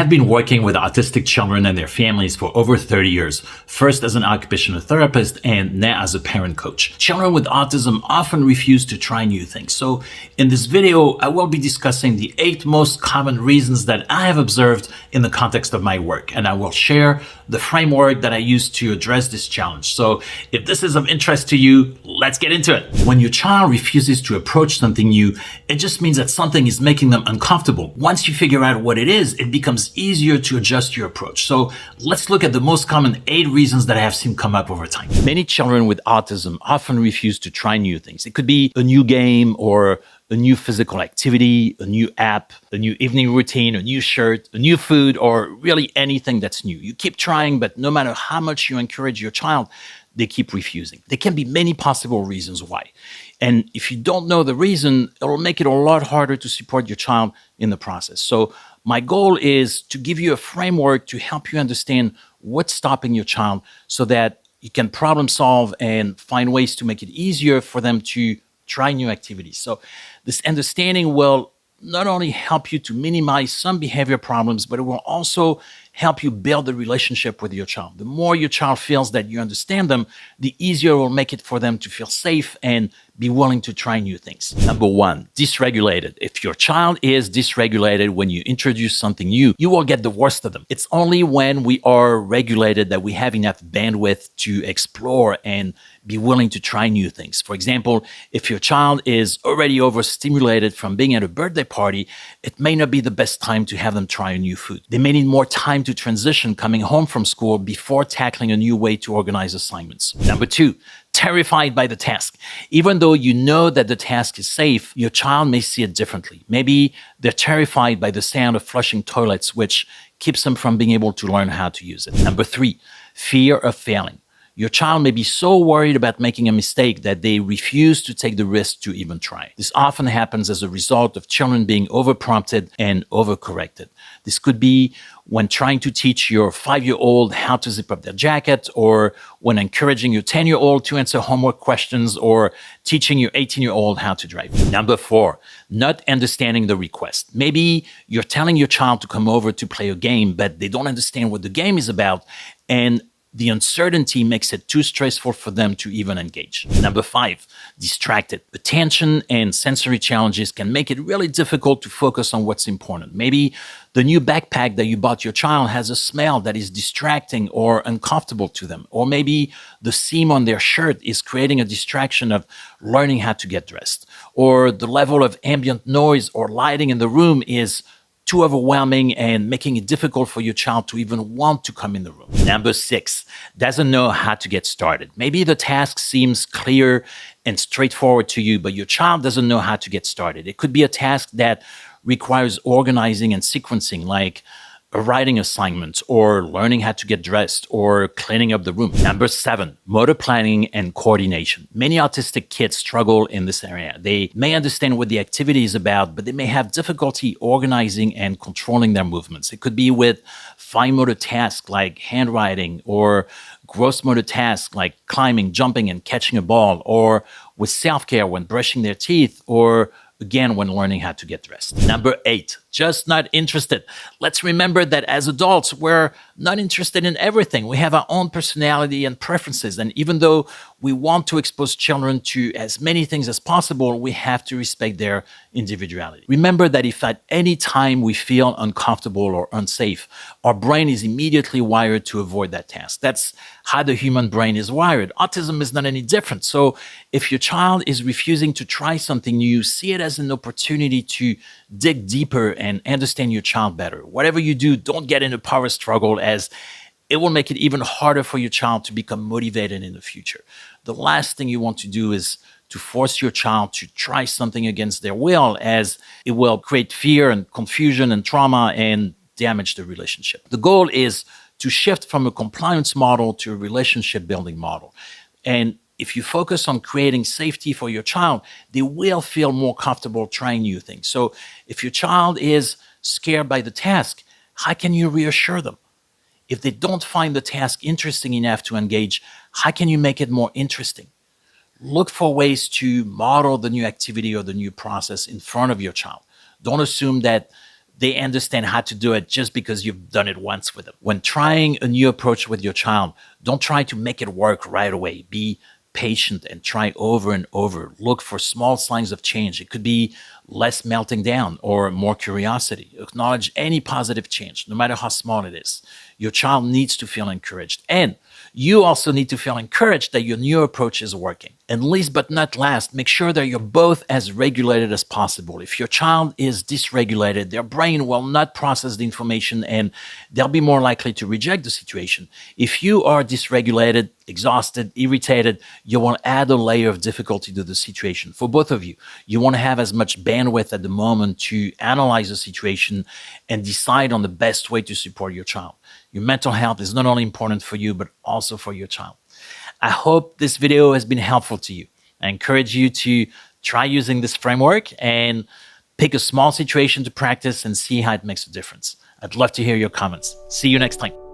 have been working with autistic children and their families for over 30 years, first as an occupational therapist and now as a parent coach. Children with autism often refuse to try new things. So in this video, I will be discussing the 8 most common reasons that I have observed in the context of my work, and I will share the framework that I use to address this challenge. So if this is of interest to you, let's get into it. When your child refuses to approach something new, it just means that something is making them uncomfortable. Once you figure out what it is, it becomes easier to adjust your approach. So let's look at the most common 8 reasons that I have seen come up over time. Many children with autism often refuse to try new things. It could be a new game or a new physical activity, a new app, a new evening routine, a new shirt, a new food, or really anything that's new. You keep trying, but no matter how much you encourage your child, they keep refusing. There can be many possible reasons why. And if you don't know the reason, it will make it a lot harder to support your child in the process. So my goal is to give you a framework to help you understand what's stopping your child so that you can problem solve and find ways to make it easier for them to try new activities. So this understanding will not only help you to minimize some behavior problems, but it will also help you build a relationship with your child. The more your child feels that you understand them, the easier it will make it for them to feel safe and be willing to try new things. Number 1, dysregulated. If your child is dysregulated when you introduce something new, you will get the worst of them. It's only when we are regulated that we have enough bandwidth to explore and be willing to try new things. For example, if your child is already overstimulated from being at a birthday party, it may not be the best time to have them try a new food. They may need more time to transition coming home from school before tackling a new way to organize assignments. Number 2, terrified by the task. Even though you know that the task is safe, your child may see it differently. Maybe they're terrified by the sound of flushing toilets, which keeps them from being able to learn how to use it. Number 3, fear of failing. Your child may be so worried about making a mistake that they refuse to take the risk to even try. This often happens as a result of children being overprompted and overcorrected. This could be when trying to teach your 5-year-old how to zip up their jacket, or when encouraging your 10-year-old to answer homework questions, or teaching your 18-year-old how to drive. Number 4, not understanding the request. Maybe you're telling your child to come over to play a game, but they don't understand what the game is about, and the uncertainty makes it too stressful for them to even engage. Number 5, distracted. Attention and sensory challenges can make it really difficult to focus on what's important. Maybe the new backpack that you bought your child has a smell that is distracting or uncomfortable to them. Or maybe the seam on their shirt is creating a distraction of learning how to get dressed. Or the level of ambient noise or lighting in the room is too overwhelming and making it difficult for your child to even want to come in the room. Number 6, doesn't know how to get started. Maybe the task seems clear and straightforward to you, but your child doesn't know how to get started. It could be a task that requires organizing and sequencing, like a writing assignment, or learning how to get dressed, or cleaning up the room. Number 7, motor planning and coordination. Many autistic kids struggle in this area. They may understand what the activity is about, but they may have difficulty organizing and controlling their movements. It could be with fine motor tasks like handwriting, or gross motor tasks like climbing, jumping, and catching a ball, or with self-care when brushing their teeth, or again, when learning how to get dressed. Number 8, just not interested. Let's remember that as adults, we're not interested in everything. We have our own personality and preferences. And even though we want to expose children to as many things as possible, we have to respect their individuality. Remember that if at any time we feel uncomfortable or unsafe, our brain is immediately wired to avoid that task. That's how the human brain is wired. Autism is not any different. So if your child is refusing to try something new, see it as an opportunity to dig deeper and understand your child better. Whatever you do, don't get in a power struggle, as it will make it even harder for your child to become motivated in the future. The last thing you want to do is to force your child to try something against their will, as it will create fear and confusion and trauma and damage the relationship. The goal is to shift from a compliance model to a relationship building model. And if you focus on creating safety for your child, they will feel more comfortable trying new things. So if your child is scared by the task, how can you reassure them? If they don't find the task interesting enough to engage, how can you make it more interesting? Look for ways to model the new activity or the new process in front of your child. Don't assume that they understand how to do it just because you've done it once with them. When trying a new approach with your child, don't try to make it work right away. Be patient and try over and over. Look for small signs of change. It could be less melting down or more curiosity. Acknowledge any positive change, no matter how small it is. Your child needs to feel encouraged. And you also need to feel encouraged that your new approach is working. And least but not last, make sure that you're both as regulated as possible. If your child is dysregulated, their brain will not process the information and they'll be more likely to reject the situation. If you are dysregulated, exhausted, irritated, you will add a layer of difficulty to the situation for both of you. You won't have as much bandwidth at the moment to analyze the situation and decide on the best way to support your child. Your mental health is not only important for you, but also for your child. I hope this video has been helpful to you. I encourage you to try using this framework and pick a small situation to practice and see how it makes a difference. I'd love to hear your comments. See you next time.